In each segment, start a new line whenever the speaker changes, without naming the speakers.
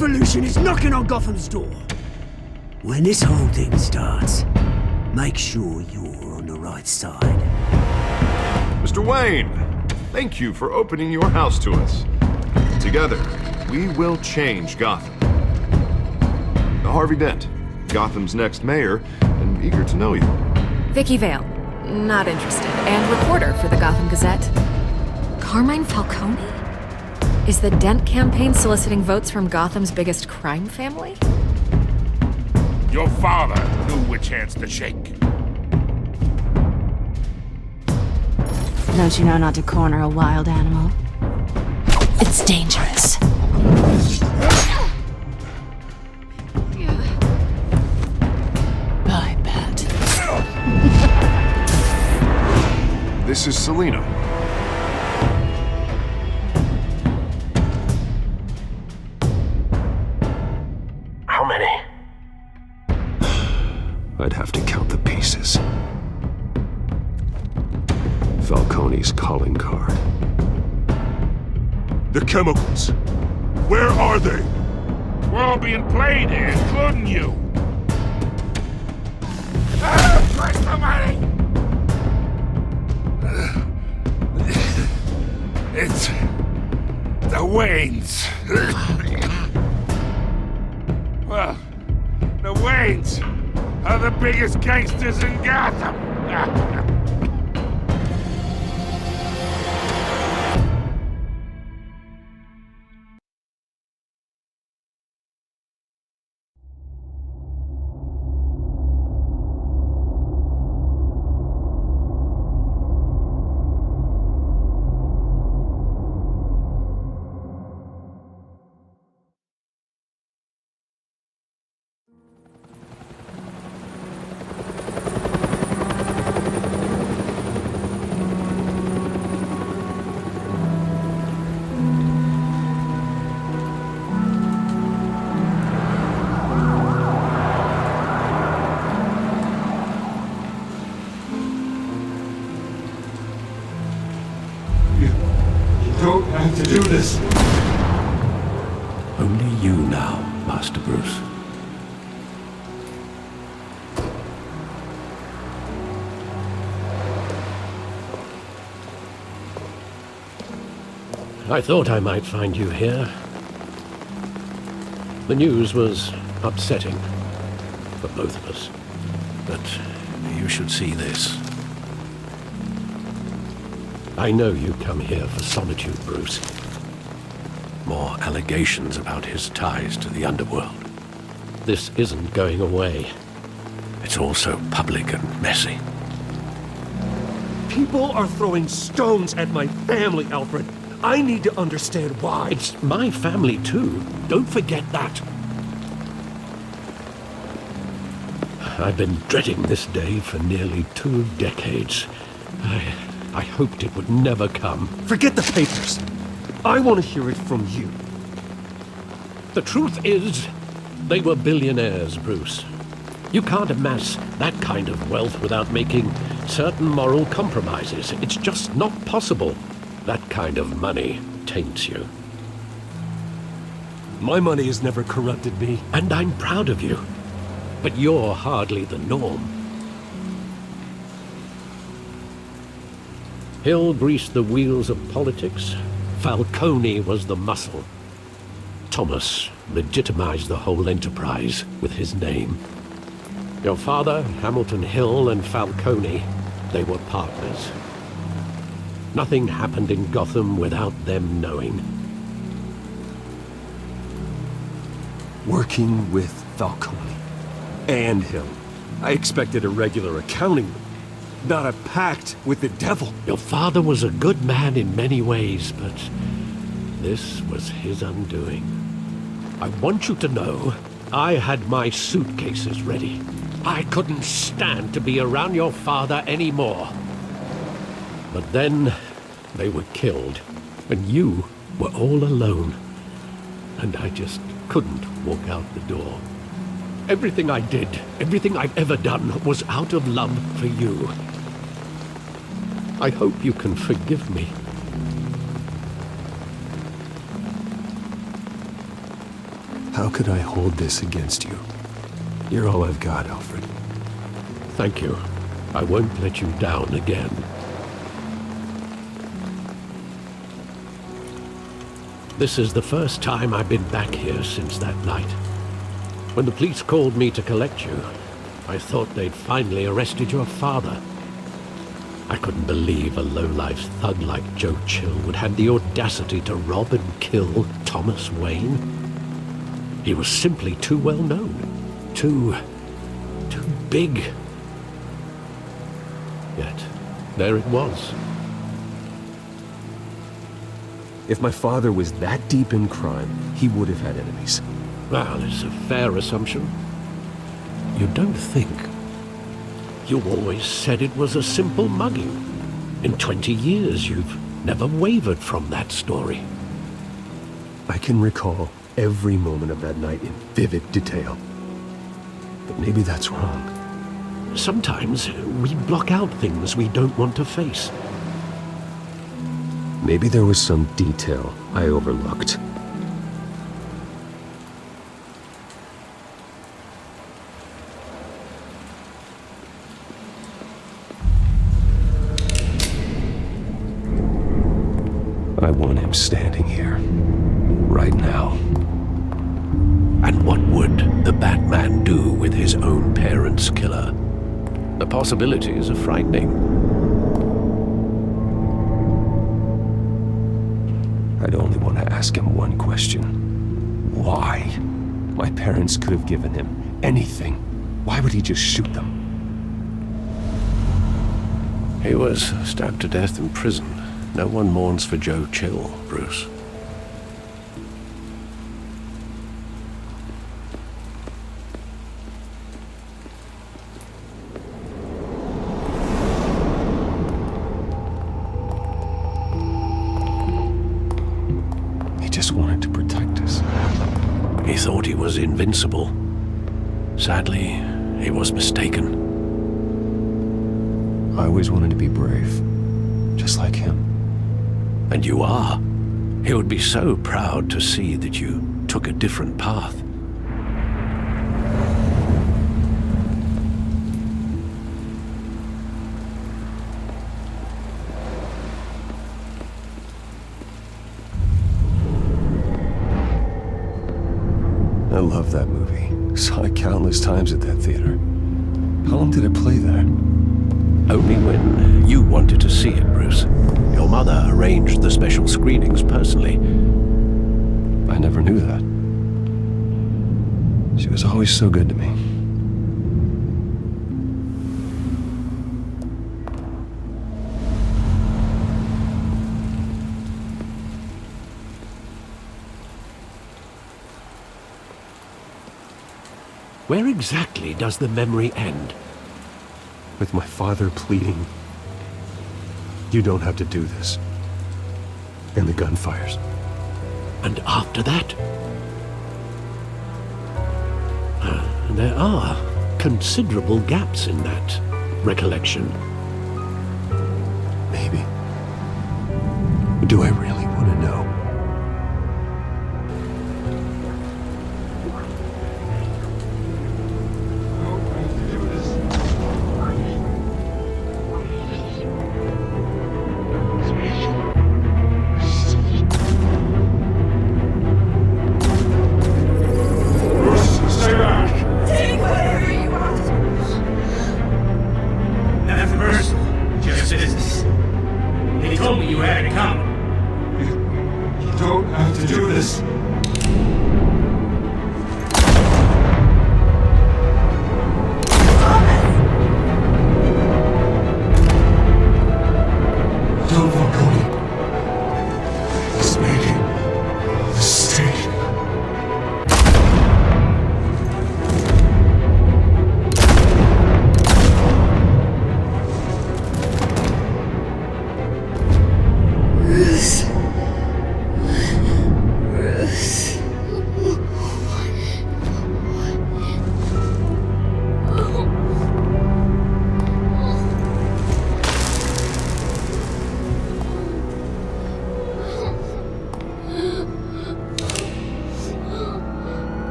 revolution is knocking on Gotham's door. When this whole thing starts, make sure you're on the right side.
Mr. Wayne, thank you for opening your house to us. Together, we will change Gotham. Harvey Dent, Gotham's next mayor, and eager to know you.
Vicky Vale, not interested, and reporter for the Gotham Gazette. Carmine Falcone? Is the Dent campaign soliciting votes from Gotham's biggest crime family?
Your father knew which hands to shake.
Don't you know not to corner a wild animal? It's dangerous. I bet.
This is Selina.
How many?
I'd have to count the pieces. Falcone's calling card.
The chemicals. Where are they? We're all being played here, including you. Try somebody! It's the Waynes. Well, the Waynes are the biggest gangsters in Gotham.
Don't have to do this.
Only you now, Master Bruce. I thought I might find you here. The news was upsetting for both of us. But you should see this. I know you come here for solitude, Bruce. More allegations about his ties to the underworld. This isn't going away. It's all so public and messy.
People are throwing stones at my family, Alfred. I need to understand why.
It's my family, too. Don't forget that. I've been dreading this day for nearly 2 decades. I hoped it would never come.
Forget the papers. I want to hear it from you.
The truth is, they were billionaires, Bruce. You can't amass that kind of wealth without making certain moral compromises. It's just not possible. That kind of money taints you.
My money has never corrupted me.
And I'm proud of you. But you're hardly the norm. Hill greased the wheels of politics. Falcone was the muscle. Thomas legitimized the whole enterprise with his name. Your father, Hamilton Hill, and Falcone, they were partners. Nothing happened in Gotham without them knowing.
Working with Falcone and Hill. I expected a regular accounting, not a pact with the devil.
Your father was a good man in many ways, but this was his undoing. I want you to know, I had my suitcases ready. I couldn't stand to be around your father anymore. But then, they were killed, and you were all alone. And I just couldn't walk out the door. Everything I did, everything I've ever done, was out of love for you. I hope you can forgive me.
How could I hold this against you? You're all I've got, Alfred.
Thank you. I won't let you down again. This is the first time I've been back here since that night. When the police called me to collect you, I thought they'd finally arrested your father. I couldn't believe a low-life thug like Joe Chill would have the audacity to rob and kill Thomas Wayne. He was simply too well known. Too big. Yet, there it was.
If my father was that deep in crime, he would have had enemies.
Well, it's a fair assumption. You don't think? You always said it was a simple mugging. In 20 years, you've never wavered from that story.
I can recall every moment of that night in vivid detail. But maybe that's wrong.
Sometimes we block out things we don't want to face.
Maybe there was some detail I overlooked. I want him standing here, right now.
And what would the Batman do with his own parents' killer? The possibilities are frightening.
I'd only want to ask him one question. Why? My parents could have given him anything. Why would he just shoot them?
He was stabbed to death in prison. No one mourns for Joe Chill, Bruce.
He just wanted to protect us.
He thought he was invincible. Sadly, he was mistaken.
I always wanted to be brave, just like him.
And you are. He would be so proud to see that you took a different path.
I love that movie. Saw it countless times at that theater. How long did it play there?
Only when you wanted to see it, Bruce. Your mother arranged the special screenings personally.
I never knew that. She was always so good to me.
Where exactly does the memory end?
With my father pleading, "You don't have to do this." And the gun fires.
And after that? There are considerable gaps in that recollection.
Maybe. Do I really want to know?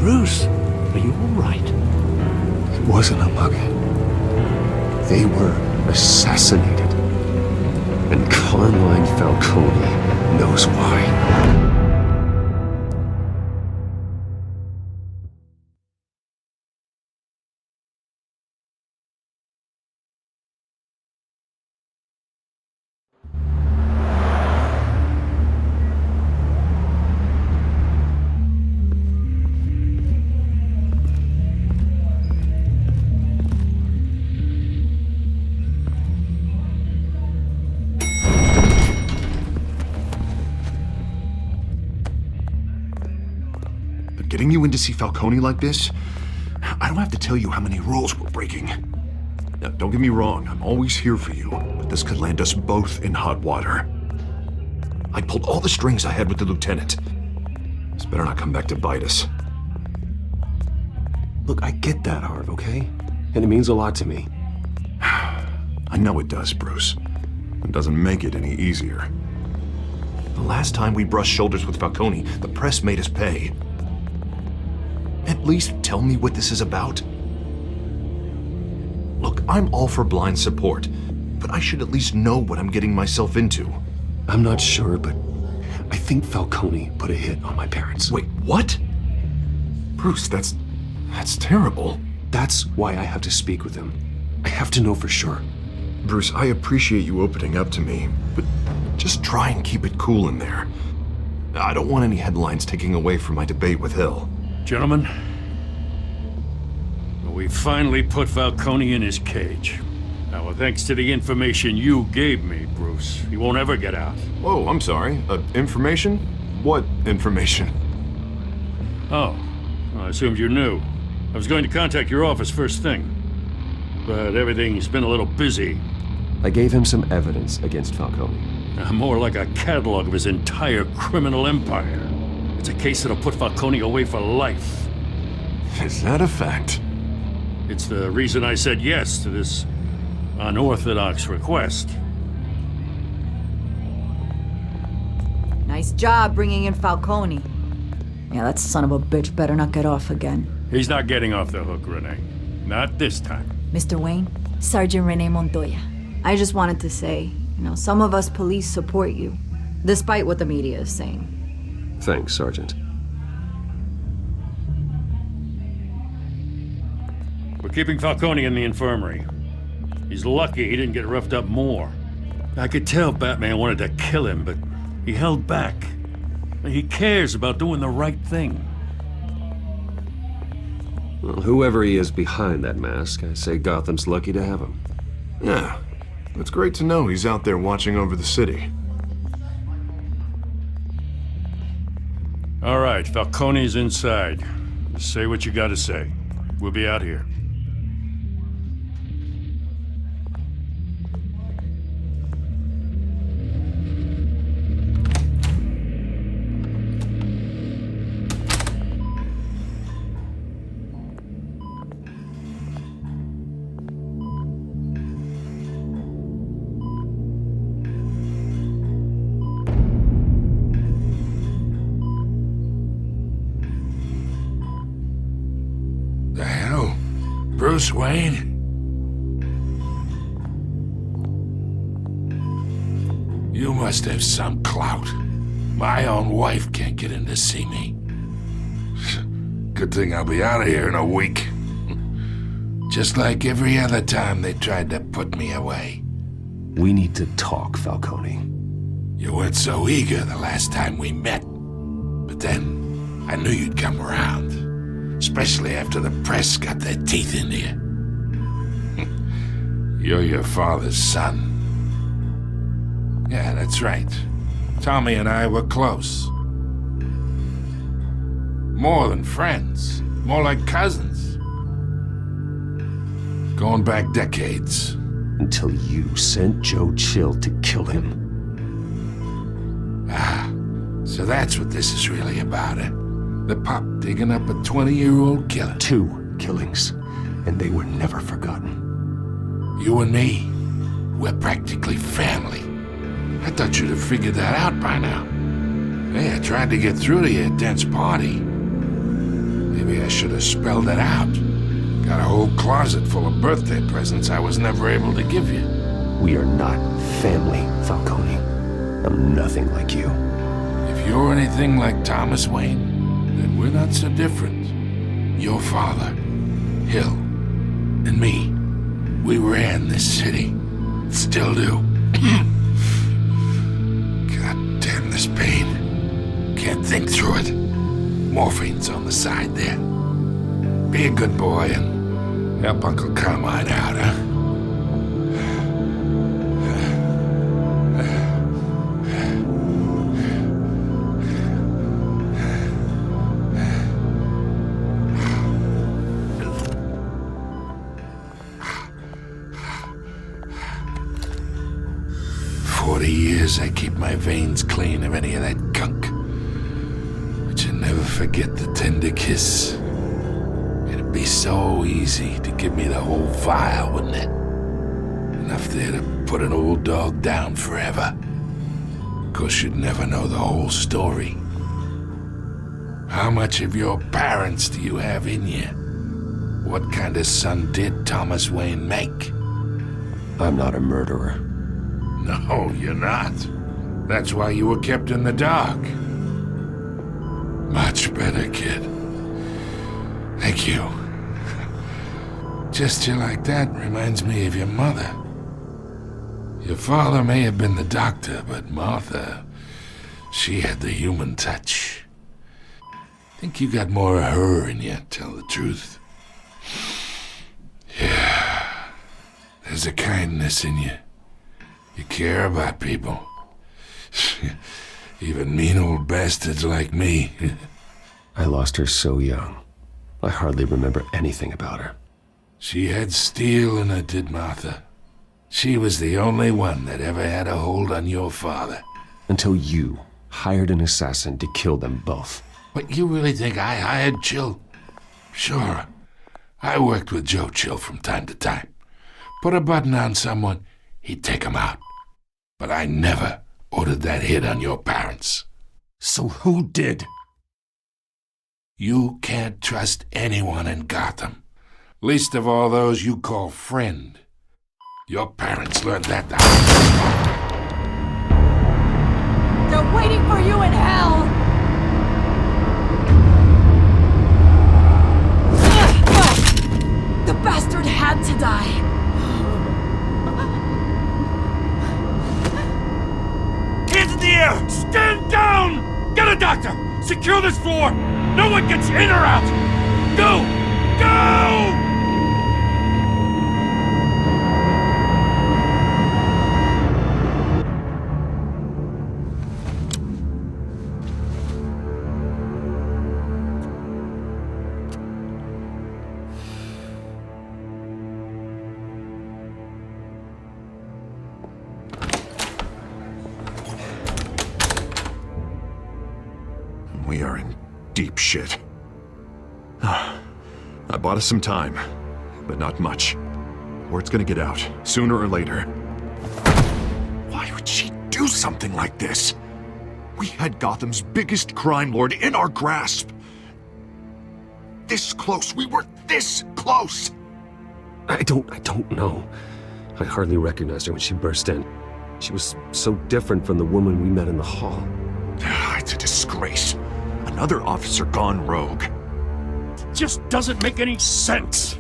Bruce, are you all right?
It wasn't a mug. They were assassinated. And Carmine Falcone knows why.
Getting you in to see Falcone like this? I don't have to tell you how many rules we're breaking. Now, don't get me wrong, I'm always here for you, but this could land us both in hot water. I pulled all the strings I had with the lieutenant. This better not come back to bite us.
Look, I get that, Harv, okay? And it means a lot to me.
I know it does, Bruce. It doesn't make it any easier. The last time we brushed shoulders with Falcone, the press made us pay. At least tell me what this is about. Look, I'm all for blind support, but I should at least know what I'm getting myself into.
I'm not sure, but I think Falcone put a hit on my parents.
Wait, what? Bruce, that's terrible.
That's why I have to speak with him. I have to know for sure.
Bruce, I appreciate you opening up to me, but just try and keep it cool in there. I don't want any headlines taking away from my debate with Hill.
Gentlemen, we finally put Falcone in his cage. Now, thanks to the information you gave me, Bruce, he won't ever get out.
Oh, I'm sorry. Information? What information?
Oh, I assumed you knew. I was going to contact your office first thing, but everything's been a little busy.
I gave him some evidence against Falcone.
More like a catalog of his entire criminal empire. It's a case that'll put Falcone away for life.
Is that a fact?
It's the reason I said yes to this unorthodox request.
Nice job bringing in Falcone. Yeah, that son of a bitch better not get off again.
He's not getting off the hook, Renee. Not this time.
Mr. Wayne, Sergeant Renee Montoya. I just wanted to say, some of us police support you, despite what the media is saying.
Thanks, Sergeant.
We're keeping Falcone in the infirmary. He's lucky he didn't get roughed up more. I could tell Batman wanted to kill him, but he held back. He cares about doing the right thing.
Well, whoever he is behind that mask, I say Gotham's lucky to have him.
Yeah, it's great to know he's out there watching over the city.
All right, Falcone's inside. Say what you gotta say. We'll be out here.
Bruce Wayne? You must have some clout. My own wife can't get in to see me. Good thing I'll be out of here in a week. Just like every other time they tried to put me away.
We need to talk, Falcone.
You weren't so eager the last time we met. But then, I knew you'd come around. Especially after the press got their teeth into you. You're your father's son. Yeah, that's right. Tommy and I were close. More than friends. More like cousins. Going back decades.
Until you sent Joe Chill to kill him.
Ah, so that's what this is really about, eh? The pup digging up a 20-year-old killer.
2 killings, and they were never forgotten.
You and me, we're practically family. I thought you'd have figured that out by now. Hey, I tried to get through to you at Dent's party. Maybe should have spelled it out. Got a whole closet full of birthday presents I was never able to give you.
We are not family, Falcone. I'm nothing like you.
If you're anything like Thomas Wayne, then we're not so different. Your father, Hill, and me, we ran this city. Still do. God damn this pain. Can't think through it. Morphine's on the side there. Be a good boy and help Uncle Carmine out, huh? 40 years I keep my veins clean of any of that gunk. But you never forget the tender kiss. It'd be so easy to give me the whole file, wouldn't it? Enough there to put an old dog down forever. Of course, you'd never know the whole story. How much of your parents do you have in you? What kind of son did Thomas Wayne make?
I'm not a murderer.
No, you're not. That's why you were kept in the dark. Much better, kid. Thank you. Gesture like that reminds me of your mother. Your father may have been the doctor, but Martha, she had the human touch. Think you got more of her in you, tell the truth. Yeah. There's a kindness in you. You care about people. Even mean old bastards like me.
I lost her so young. I hardly remember anything about her.
She had steel in her, did Martha. She was the only one that ever had a hold on your father.
Until you hired an assassin to kill them both.
What, you really think I hired Chill? Sure. I worked with Joe Chill from time to time. Put a button on someone, he'd take him out. But I never ordered that hit on your parents.
So who did?
You can't trust anyone in Gotham. Least of all those you call friend. Your parents learned that the
They're waiting for you in hell! The bastard had to die.
Hands in the air! Stand down! Get a doctor! Secure this floor! No one gets in or out! Go! Go!
We are in deep shit. I bought us some time, but not much. Word's gonna get out, sooner or later. Why would she do something like this? We had Gotham's biggest crime lord in our grasp. This close, we were this close!
I don't know. I hardly recognized her when she burst in. She was so different from the woman we met in the hall.
It's a disgrace. Another officer gone rogue.
It just doesn't make any sense.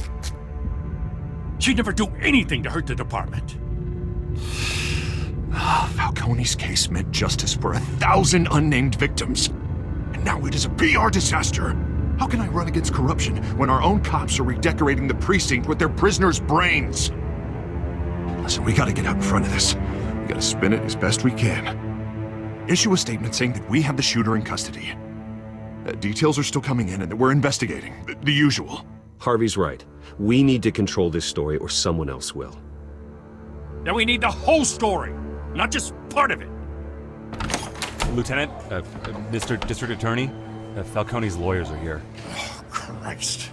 She'd never do anything to hurt the department.
Falcone's case meant justice for 1,000 unnamed victims. And now it is a PR disaster. How can I run against corruption when our own cops are redecorating the precinct with their prisoners' brains? Listen, we gotta get out in front of this. We gotta spin it as best we can. Issue a statement saying that we have the shooter in custody. Details are still coming in and that we're investigating. The usual.
Harvey's right. We need to control this story or someone else will.
Then we need the whole story, not just part of it.
Lieutenant, Mr. District Attorney, Falcone's lawyers are here.
Oh, Christ.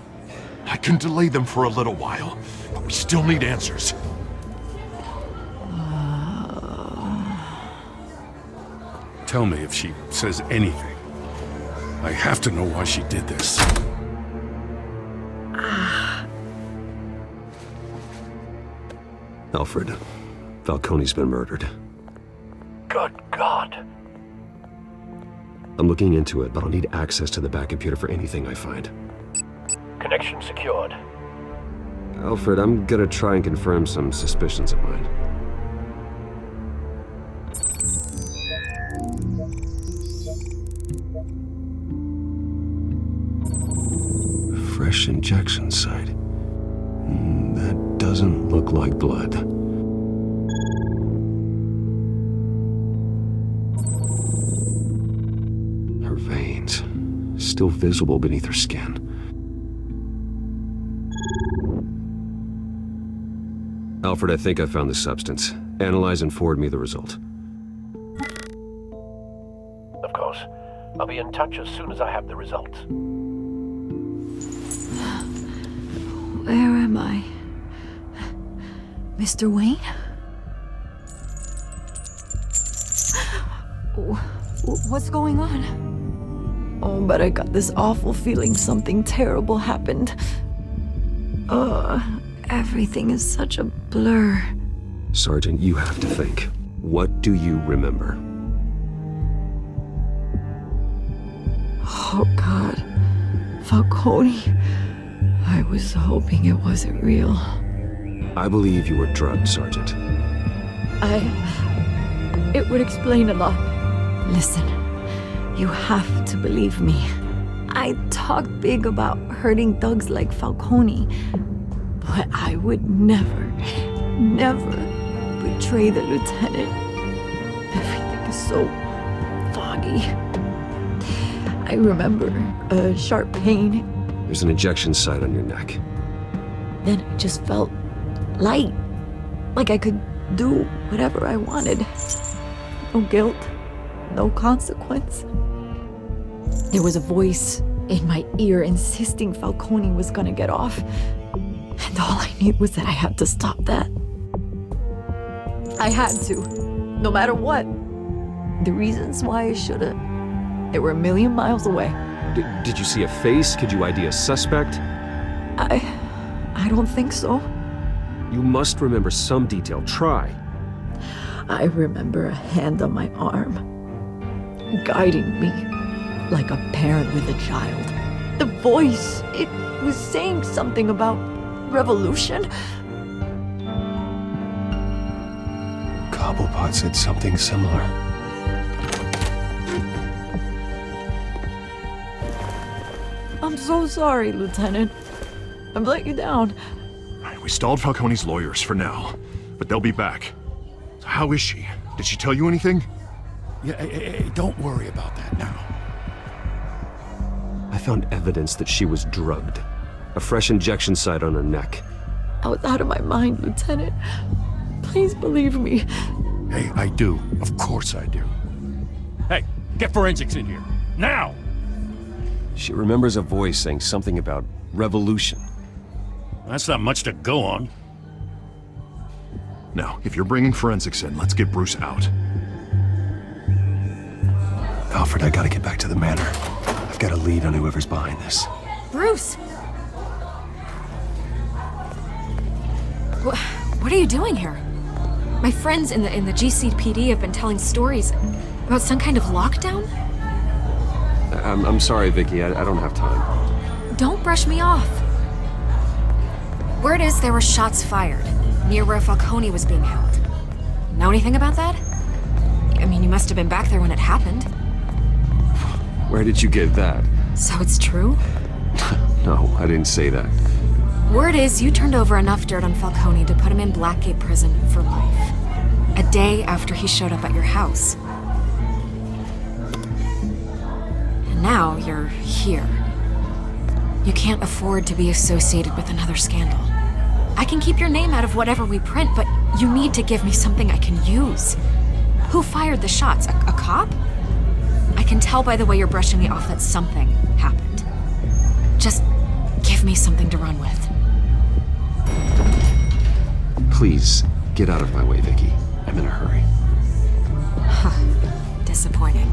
I can delay them for a little while, but we still need answers.
Tell me if she says anything. I have to know why she did this.
Alfred, Falcone's been murdered.
Good God.
I'm looking into it, but I'll need access to the back computer for anything I find.
Connection secured.
Alfred, I'm gonna try and confirm some suspicions of mine. Fresh injection site. That doesn't look like blood. Her veins, still visible beneath her skin. Alfred, I think I found the substance. Analyze and forward me the result.
Of course. I'll be in touch as soon as I have the results.
Where am I? Mr. Wayne? What's going on? Oh, but I got this awful feeling something terrible happened. Everything is such a blur.
Sergeant, you have to think. What do you remember?
Oh, God. Falcone. I was hoping it wasn't real.
I believe you were drugged, Sergeant.
It would explain a lot. Listen, you have to believe me. I talk big about hurting thugs like Falcone, but I would never betray the lieutenant. Everything is so foggy. I remember a sharp pain.
There's an injection site on your neck.
Then I just felt light, like I could do whatever I wanted. No guilt, no consequence. There was a voice in my ear insisting Falcone was gonna get off. And all I knew was that I had to stop that. I had to, no matter what. The reasons why I should've, they were a million miles away.
Did you see a face? Could you ID a suspect?
I don't think so.
You must remember some detail. Try.
I remember a hand on my arm, guiding me like a parent with a child. The voice, it was saying something about revolution.
Cobblepot said something similar.
I'm so sorry, Lieutenant. I've let you down.
We stalled Falcone's lawyers for now, but they'll be back. So how is she? Did she tell you anything?
Yeah, hey, don't worry about that now.
I found evidence that she was drugged. A fresh injection site on her neck.
I was out of my mind, Lieutenant. Please believe me.
Hey, I do. Of course I do. Hey, get forensics in here. Now!
She remembers a voice saying something about revolution.
That's not much to go on.
Now, if you're bringing forensics in, let's get Bruce out.
Alfred, I gotta get back to the manor. I've got a lead on whoever's behind this.
Bruce! What are you doing here? My friends in the GCPD have been telling stories about some kind of lockdown?
I'm sorry, Vicky. I don't have time.
Don't brush me off. Word is there were shots fired near where Falcone was being held. Know anything about that? I mean, you must have been back there when it happened.
Where did you get that?
So it's true?
No, I didn't say that.
Word is you turned over enough dirt on Falcone to put him in Blackgate Prison for life. A day after he showed up at your house. And now you're here. You can't afford to be associated with another scandal. I can keep your name out of whatever we print, but you need to give me something I can use. Who fired the shots? A cop? I can tell by the way you're brushing me off that something happened. Just give me something to run with.
Please, get out of my way, Vicky. I'm in a hurry.
Disappointing.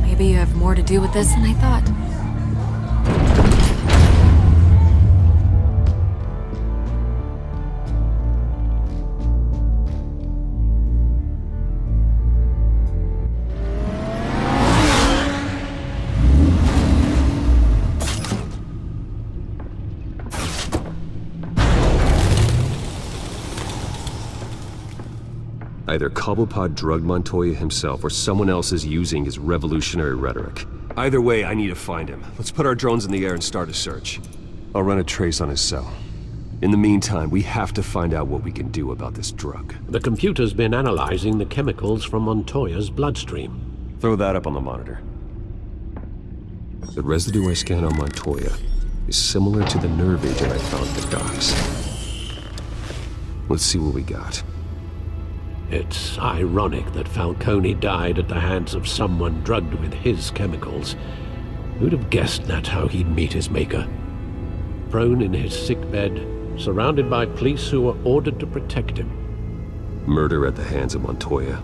Maybe you have more to do with this than I thought.
Either Cobblepot drugged Montoya himself or someone else is using his revolutionary rhetoric. Either way, I need to find him. Let's put our drones in the air and start a search. I'll run a trace on his cell. In the meantime, we have to find out what we can do about this drug.
The computer's been analyzing the chemicals from Montoya's bloodstream.
Throw that up on the monitor. The residue I scanned on Montoya is similar to the nerve agent I found at the docks. Let's see what we got.
It's ironic that Falcone died at the hands of someone drugged with his chemicals. Who'd have guessed that's how he'd meet his maker? Prone in his sickbed, surrounded by police who were ordered to protect him.
Murder at the hands of Montoya.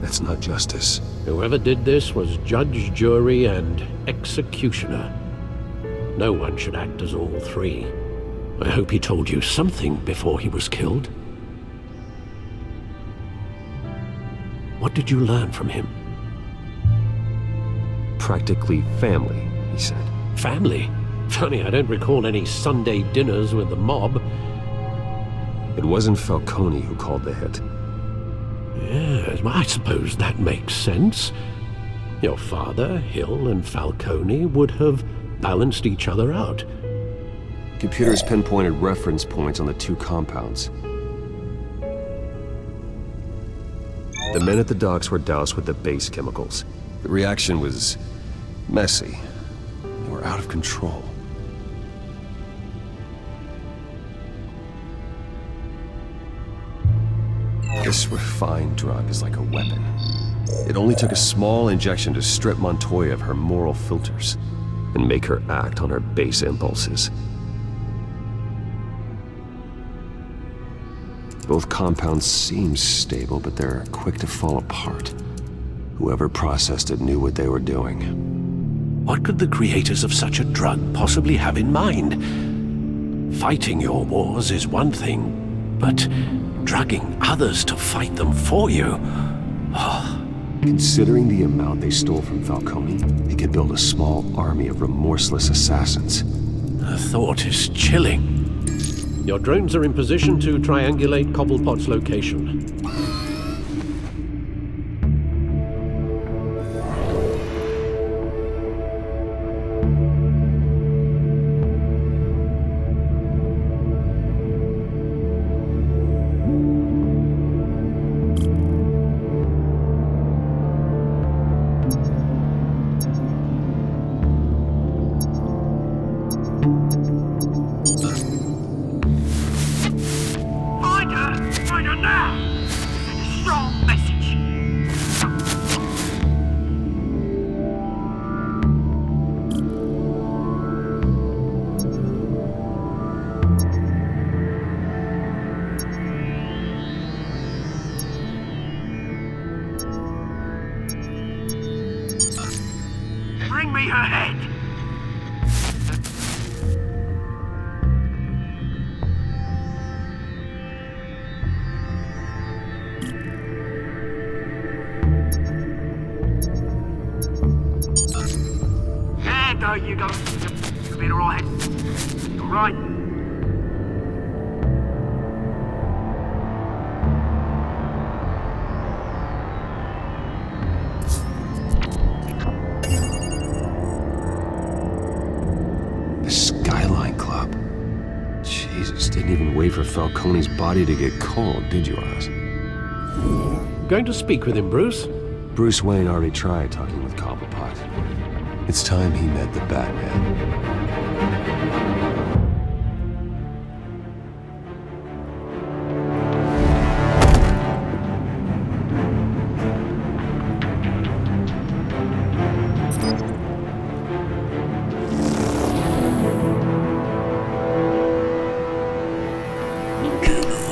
That's not justice.
Whoever did this was judge, jury, and executioner. No one should act as all three. I hope he told you something before he was killed. What did you learn from him?
Practically family, he said.
Family? Funny, I don't recall any Sunday dinners with the mob.
It wasn't Falcone who called the hit.
Yes, well, I suppose that makes sense. Your father, Hill, and Falcone would have balanced each other out.
Computers pinpointed reference points on the two compounds. The men at the docks were doused with the base chemicals. The reaction was messy. They were out of control. This refined drug is like a weapon. It only took a small injection to strip Montoya of her moral filters and make her act on her base impulses. Both compounds seem stable, but they're quick to fall apart. Whoever processed it knew what they were doing.
What could the creators of such a drug possibly have in mind? Fighting your wars is one thing, but drugging others to fight them for you?
Considering the amount they stole from Falcone, they could build a small army of remorseless assassins.
The thought is chilling. Your drones are in position to triangulate Cobblepot's location.
Bring me her head! There you go. You'll be alright. Alright.
The Skyline Club. Jesus, didn't even wait for Falcone's body to get cold, did you, Oz?
Going to speak with him, Bruce?
Bruce Wayne already tried talking with Cobblepot. It's time he met the Batman.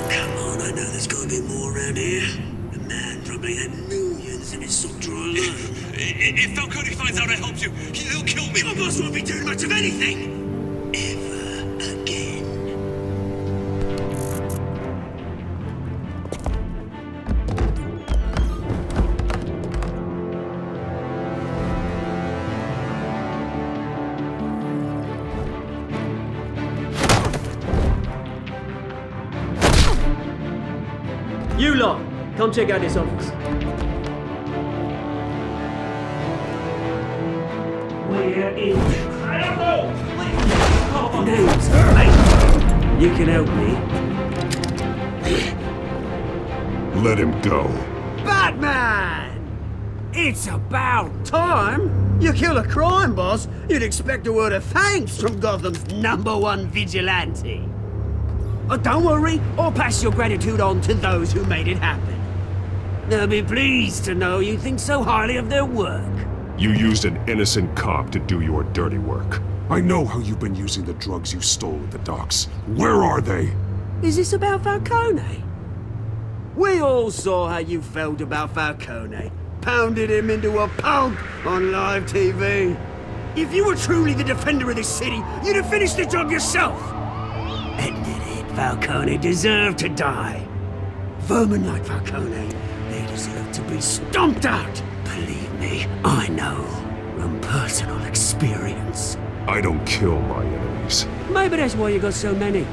Come on, I know there's gotta be more around here. The man probably had millions in his sock drawer alone.
If Falcone finds out I helped you, he'll kill me.
Your boss won't be doing much of anything. Ever again.
You lot,
come check out this office. We're in trouble! Name's mate. You can help me.
Let him go.
Batman! It's about time. You kill a crime boss, you'd expect a word of thanks from Gotham's #1 vigilante. Oh, don't worry, I'll pass your gratitude on to those who made it happen. They'll be pleased to know you think so highly of their work.
You used an innocent cop to do your dirty work. I know how you've been using the drugs you stole at the docks. Where are they?
Is this about Falcone? We all saw how you felt about Falcone. Pounded him into a pulp on live TV. If you were truly the defender of this city, you'd have finished the job yourself. Ended it. Falcone deserved to die. Vermin like Falcone, they deserve to be stomped out. Believe me, I know from personal experience.
I don't kill my enemies.
Maybe that's why you got so many.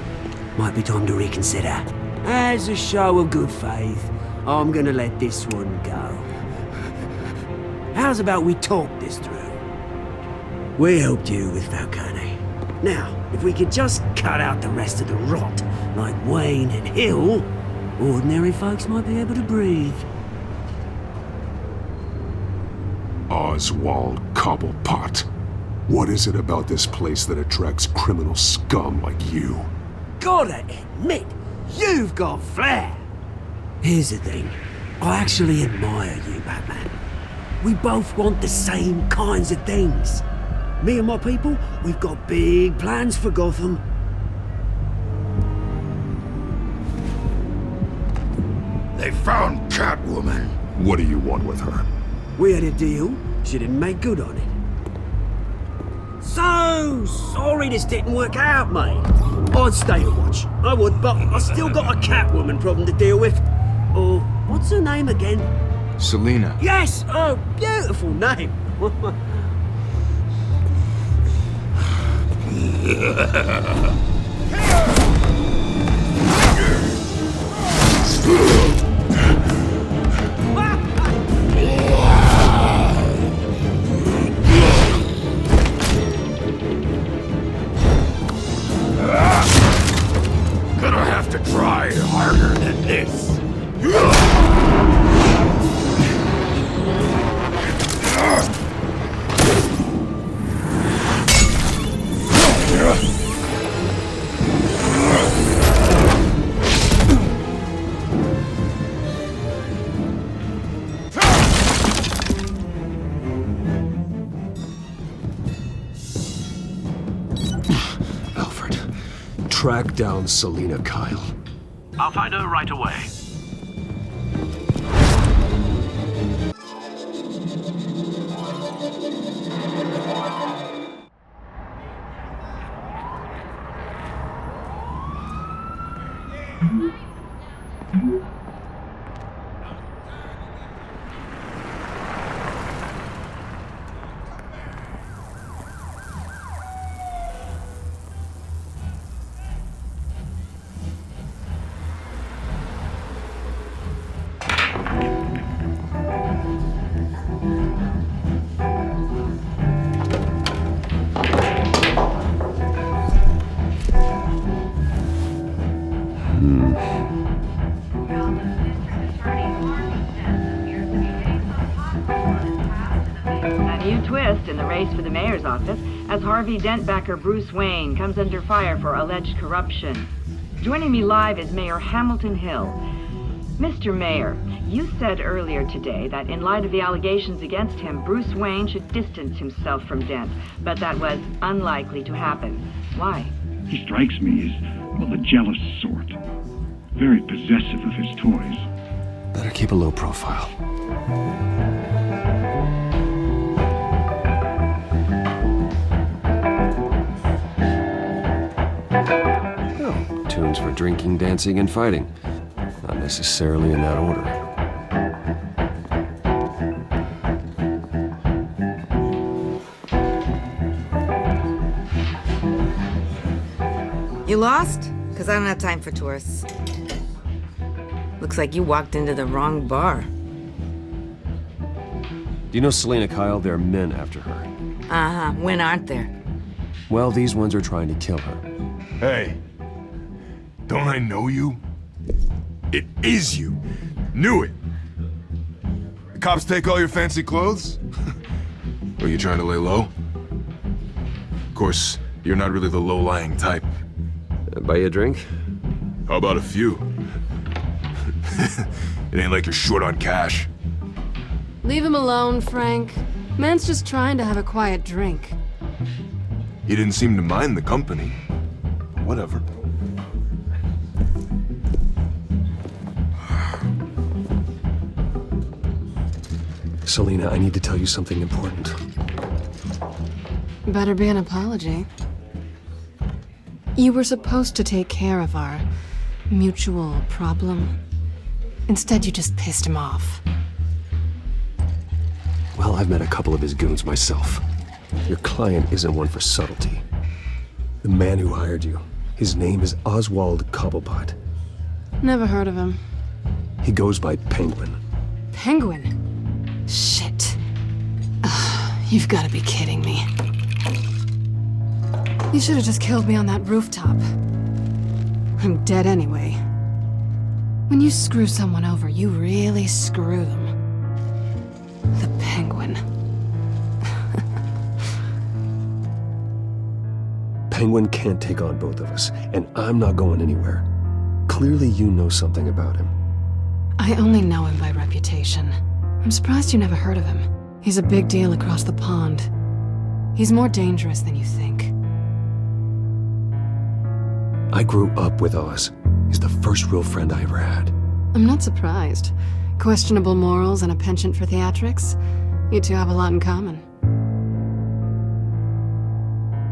Might be time to reconsider. As a show of good faith, I'm gonna let this one go. How's about we talk this through? We helped you with Falcone. Now, if we could just cut out the rest of the rot, like Wayne and Hill, ordinary folks might be able to breathe.
Oswald Cobblepot. What is it about this place that attracts criminal scum like you?
Gotta admit, you've got flair. Here's the thing. I actually admire you, Batman. We both want the same kinds of things. Me and my people, we've got big plans for Gotham.
They found Catwoman.
What do you want with her?
We had a deal. She didn't make good on it. So sorry this didn't work out, mate. I'd stay to watch. I would, but I still got a Catwoman problem to deal with. Or, what's her name again?
Selina.
Yes! Oh, beautiful name.
Gonna have to try harder than this.
Alfred, track down Selina Kyle.
I'll find her right away.
A new twist in the race for the mayor's office as Harvey Dent-backer Bruce Wayne comes under fire for alleged corruption. Joining me live is Mayor Hamilton Hill. Mr. Mayor, you said earlier today that in light of the allegations against him, Bruce Wayne should distance himself from Dent, but that was unlikely to happen. Why?
He strikes me as, well, the jealous sort. Very possessive of his toys.
Better keep a low profile. Oh, tunes for drinking, dancing, and fighting. Not necessarily in that order.
You lost? Because I don't have time for tourists.
Looks like you walked into the wrong bar.
Do you know Selena Kyle? There are men after her.
Uh-huh. When aren't there?
Well, these ones are trying to kill her.
Hey, don't I know you? It is you. Knew it. The cops take all your fancy clothes? Are you trying to lay low? Of course, you're not really the low-lying type.
Buy you a drink?
How about a few? It ain't like you're short on cash.
Leave him alone, Frank. Man's just trying to have a quiet drink.
He didn't seem to mind the company. Whatever.
Selena, I need to tell you something important.
Better be an apology. You were supposed to take care of our mutual problem. Instead, you just pissed him off.
Well, I've met a couple of his goons myself. Your client isn't one for subtlety. The man who hired you, his name is Oswald Cobblepot.
Never heard of him.
He goes by Penguin.
Penguin? Shit. Ugh, you've got to be kidding me. You should have just killed me on that rooftop. I'm dead anyway. When you screw someone over, you really screw them. The Penguin.
Penguin can't take on both of us, and I'm not going anywhere. Clearly you know something about him.
I only know him by reputation. I'm surprised you never heard of him. He's a big deal across the pond. He's more dangerous than you think.
I grew up with Oz. He's the first real friend I ever had.
I'm not surprised. Questionable morals and a penchant for theatrics. You two have a lot in common.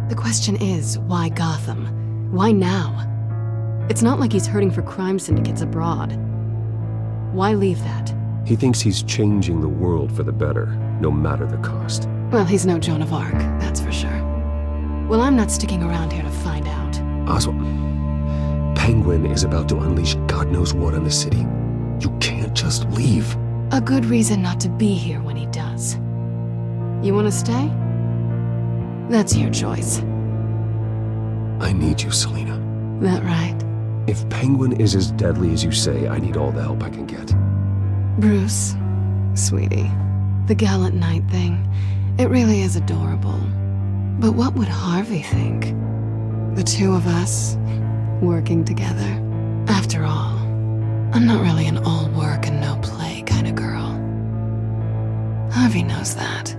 The question is, why Gotham? Why now? It's not like he's hurting for crime syndicates abroad. Why leave that?
He thinks he's changing the world for the better, no matter the cost.
Well, he's no Joan of Arc, that's for sure. Well, I'm not sticking around here to find out.
Oswald, Penguin is about to unleash God knows what on the city. You can't just leave.
A good reason not to be here when he does. You want to stay? That's your choice.
I need you, Selena.
That right?
If Penguin is as deadly as you say, I need all the help I can get.
Bruce, sweetie, the gallant knight thing, it really is adorable. But what would Harvey think? The two of us, working together. After all, I'm not really an all work and no play kind of girl. Harvey knows that.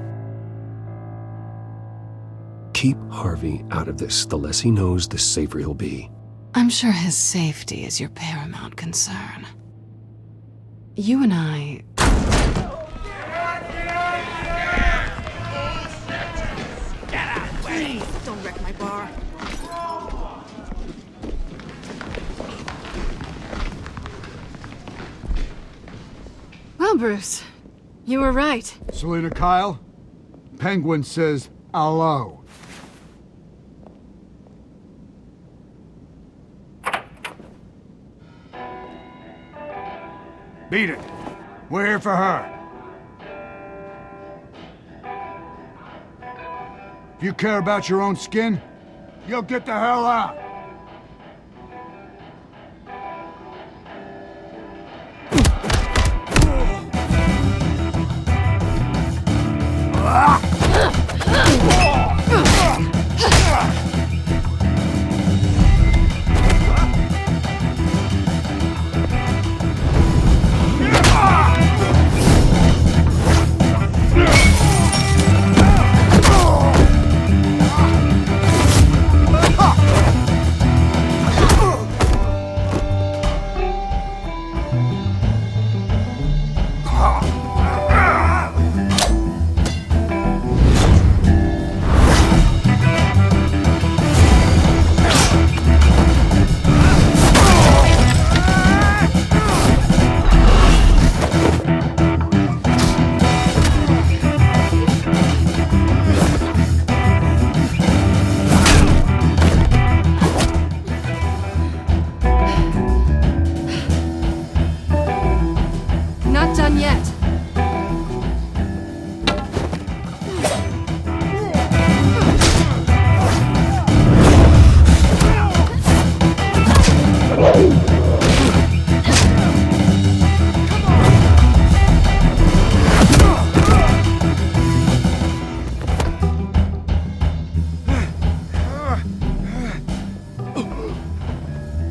Keep Harvey out of this. The less he knows, the safer he'll be.
I'm sure his safety is your paramount concern. You and I...
Please, don't wreck my bar.
Well, Bruce, you were right.
Selena Kyle, Penguin says hello. Beat it. We're here for her. If you care about your own skin, you'll get the hell out.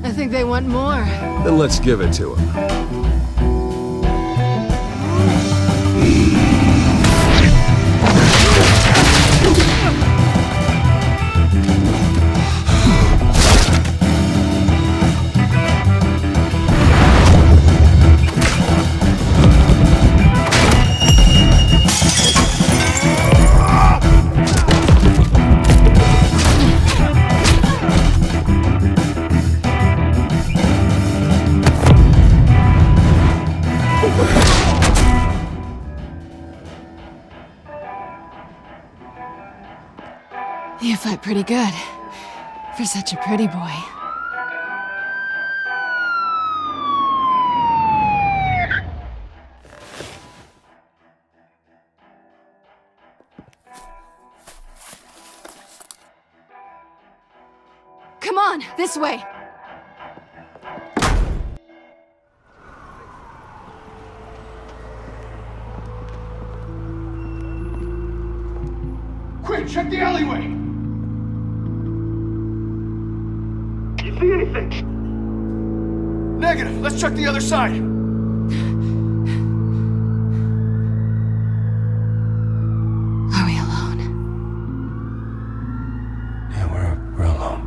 I think they want more.
Then let's give it to them.
You fight pretty good. For such a pretty boy. Come on, this way!
Quick, check the alleyway!
See anything?
Negative. Let's check the other side.
Are we alone?
Yeah, we're alone.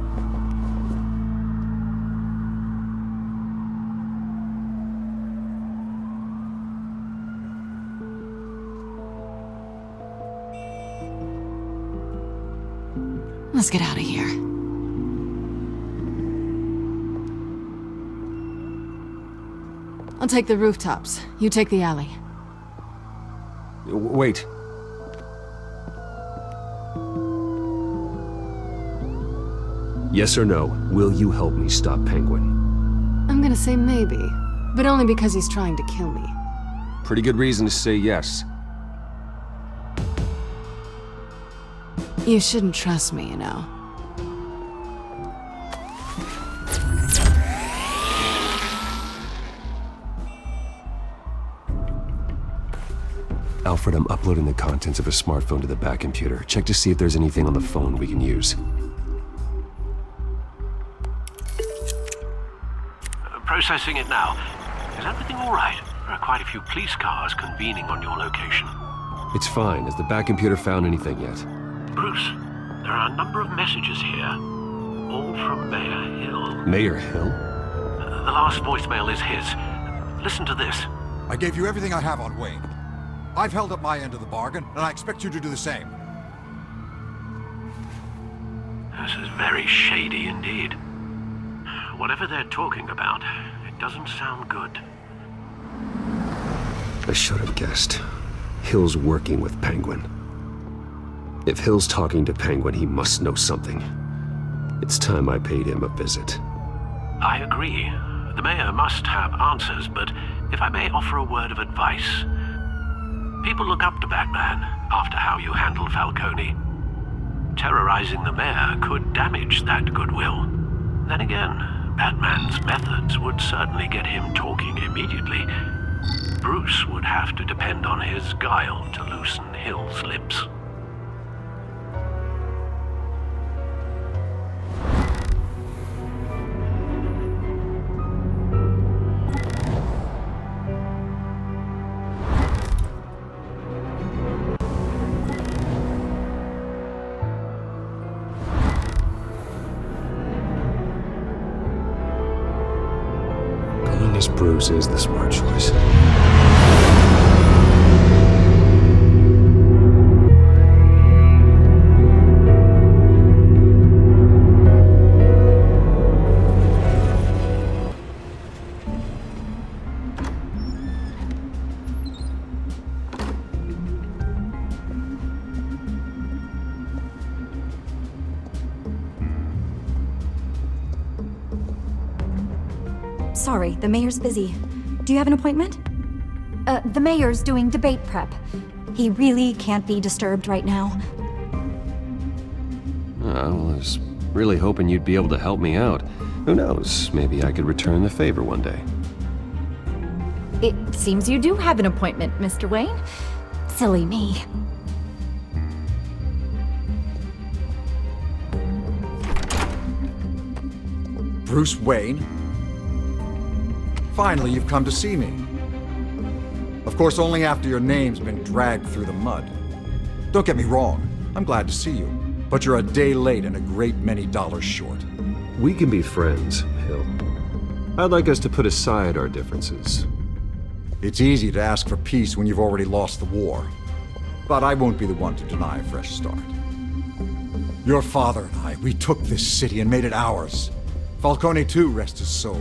Let's get out of here. I'll take the rooftops. You take the alley.
Wait. Yes or no, will you help me stop Penguin?
I'm gonna say maybe, but only because he's trying to kill me.
Pretty good reason to say yes.
You shouldn't trust me, you know.
Alfred, I'm uploading the contents of a smartphone to the back computer. Check to see if there's anything on the phone we can use.
Processing it now. Is everything all right? There are quite a few police cars convening on your location.
It's fine. Has the back computer found anything yet?
Bruce, there are a number of messages here, all from Mayor Hill.
Mayor Hill?
The last voicemail is his. Listen to this.
I gave you everything I have on Wayne. I've held up my end of the bargain, and I expect you to do the same.
This is very shady indeed. Whatever they're talking about, it doesn't sound good.
I should have guessed. Hill's working with Penguin. If Hill's talking to Penguin, he must know something. It's time I paid him a visit.
I agree. The mayor must have answers, but if I may offer a word of advice. People look up to Batman after how you handled Falcone. Terrorizing the mayor could damage that goodwill. Then again, Batman's methods would certainly get him talking immediately. Bruce would have to depend on his guile to loosen Hill's lips.
Bruce is the smart choice.
Sorry, the mayor's busy. Do you have an appointment? The mayor's doing debate prep. He really can't be disturbed right now.
I was really hoping you'd be able to help me out. Who knows, maybe I could return the favor one day.
It seems you do have an appointment, Mr. Wayne. Silly me.
Bruce Wayne? Finally, you've come to see me. Of course, only after your name's been dragged through the mud. Don't get me wrong, I'm glad to see you, but you're a day late and a great many dollars short.
We can be friends, Hill. I'd like us to put aside our differences.
It's easy to ask for peace when you've already lost the war, but I won't be the one to deny a fresh start. Your father and I, we took this city and made it ours. Falcone too, rest his soul.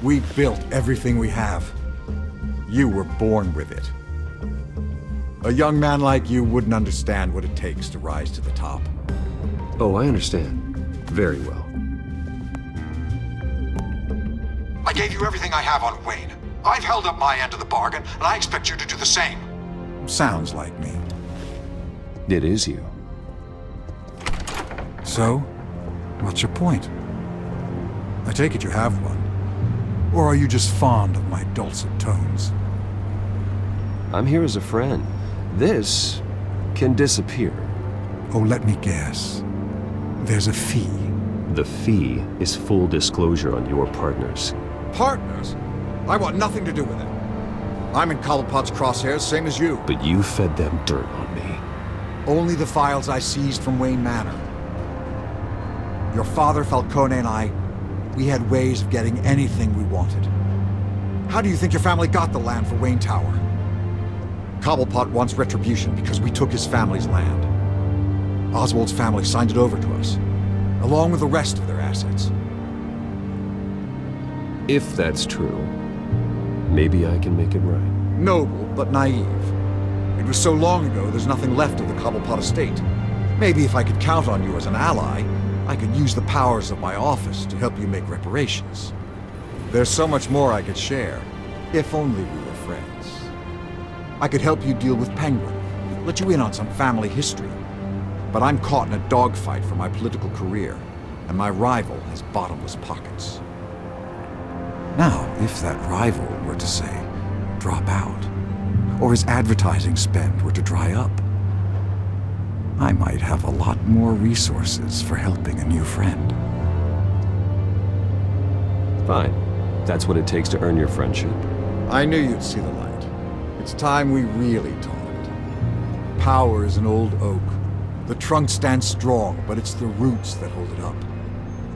We built everything we have. You were born with it. A young man like you wouldn't understand what it takes to rise to the top.
Oh, I understand. Very well.
I gave you everything I have on Wayne. I've held up my end of the bargain, and I expect you to do the same. Sounds like me.
It is you.
So, what's your point? I take it you have one. Or are you just fond of my dulcet tones?
I'm here as a friend. This can disappear.
Oh, let me guess. There's a fee.
The fee is full disclosure on your partners.
Partners? I want nothing to do with it. I'm in Cobblepot's crosshairs, same as you.
But you fed them dirt on me.
Only the files I seized from Wayne Manor. Your father, Falcone, and I, we had ways of getting anything we wanted. How do you think your family got the land for Wayne Tower? Cobblepot wants retribution because we took his family's land. Oswald's family signed it over to us, along with the rest of their assets.
If that's true, maybe I can make it right.
Noble, but naive. It was so long ago, there's nothing left of the Cobblepot estate. Maybe if I could count on you as an ally, I could use the powers of my office to help you make reparations. There's so much more I could share, if only we were friends. I could help you deal with Penguin, let you in on some family history. But I'm caught in a dogfight for my political career, and my rival has bottomless pockets. Now, if that rival were to say, drop out, or his advertising spend were to dry up, I might have a lot more resources for helping a new friend.
Fine. That's what it takes to earn your friendship.
I knew you'd see the light. It's time we really talked. Power is an old oak. The trunk stands strong, but it's the roots that hold it up.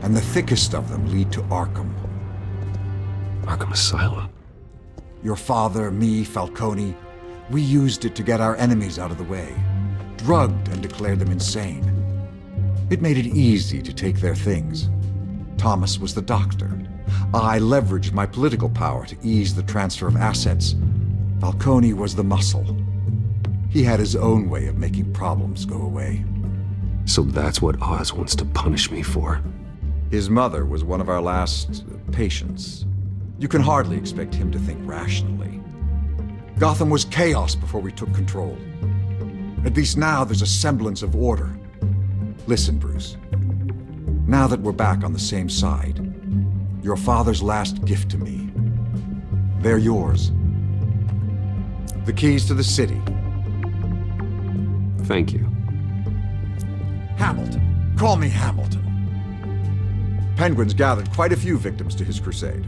And the thickest of them lead to Arkham.
Arkham Asylum?
Your father, me, Falcone, we used it to get our enemies out of the way. Drugged and declared them insane. It made it easy to take their things. Thomas was the doctor. I leveraged my political power to ease the transfer of assets. Falcone was the muscle. He had his own way of making problems go away.
So that's what Oz wants to punish me for.
His mother was one of our last patients. You can hardly expect him to think rationally. Gotham was chaos before we took control. At least now there's a semblance of order. Listen, Bruce. Now that we're back on the same side, your father's last gift to me, they're yours. The keys to the city.
Thank you.
Hamilton. Call me Hamilton. Penguin's gathered quite a few victims to his crusade.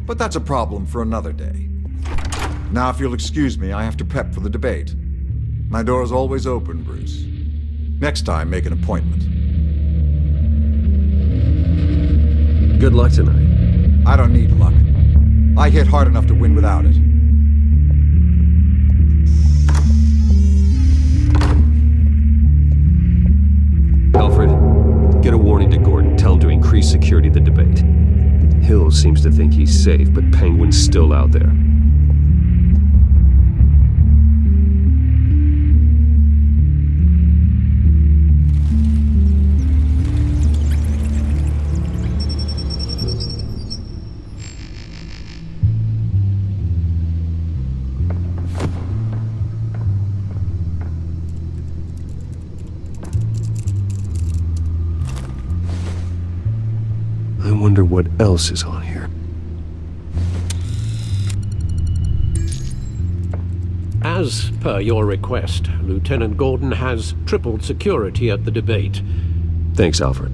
But that's a problem for another day. Now, if you'll excuse me, I have to prep for the debate. My door is always open, Bruce. Next time, make an appointment.
Good luck tonight.
I don't need luck. I hit hard enough to win without it.
Alfred, get a warning to Gordon. Tell him to increase security at the debate. Hill seems to think he's safe, but Penguin's still out there. I wonder what else is on here.
As per your request, Lieutenant Gordon has tripled security at the debate.
Thanks, Alfred.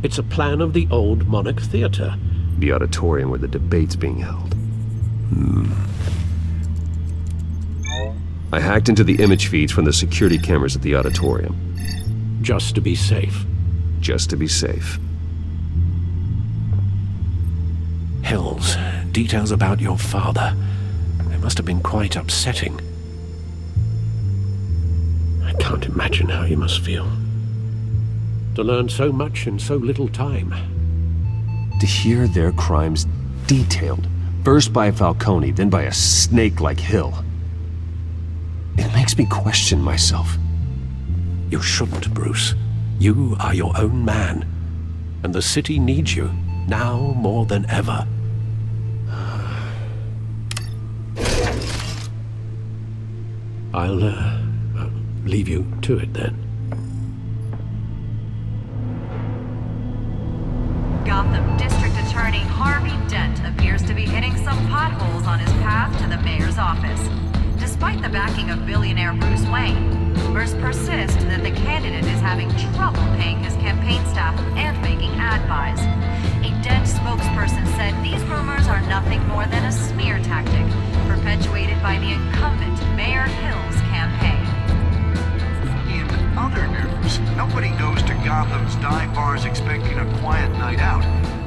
It's a plan of the old Monarch Theater.
The auditorium where the debate's being held. I hacked into the image feeds from the security cameras at the auditorium.
Just to be safe.
Just to be safe.
Hills, details about your father. They must have been quite upsetting. I can't imagine how you must feel. To learn so much in so little time.
To hear their crimes detailed, first by Falcone, then by a snake like Hill. It makes me question myself.
You shouldn't, Bruce. You are your own man. And the city needs you, now more than ever. I'll leave you to it then.
Gotham District Attorney Harvey Dent appears to be hitting some potholes on his path to the mayor's office. Despite the backing of billionaire Bruce Wayne, rumors persist that the candidate is having trouble paying his campaign staff and making ad buys. A Dent spokesperson said these rumors are nothing more than a smear tactic perpetuated by the incumbent Mayor Hill's campaign.
In other news, nobody goes to Gotham's dive bars expecting a quiet night out,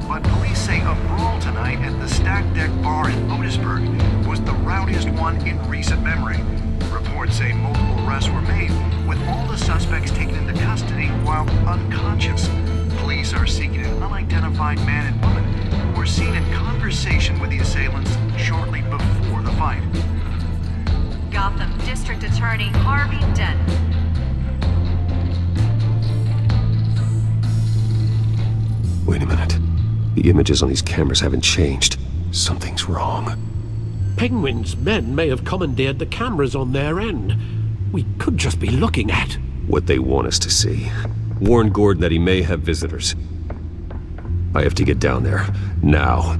but police say a brawl tonight at the Stack Deck Bar in Otisburg was the rowdiest one in recent memory. Reports say multiple arrests were made, with all the suspects taken into custody while unconscious. Police are seeking an unidentified man and woman who were seen in conversation with the assailants shortly before the fight.
Gotham District Attorney Harvey Dent.
Wait a minute. The images on these cameras haven't changed. Something's wrong.
Penguin's men may have commandeered the cameras on their end. We could just be looking at
what they want us to see. Warn Gordon that he may have visitors. I have to get down there. Now.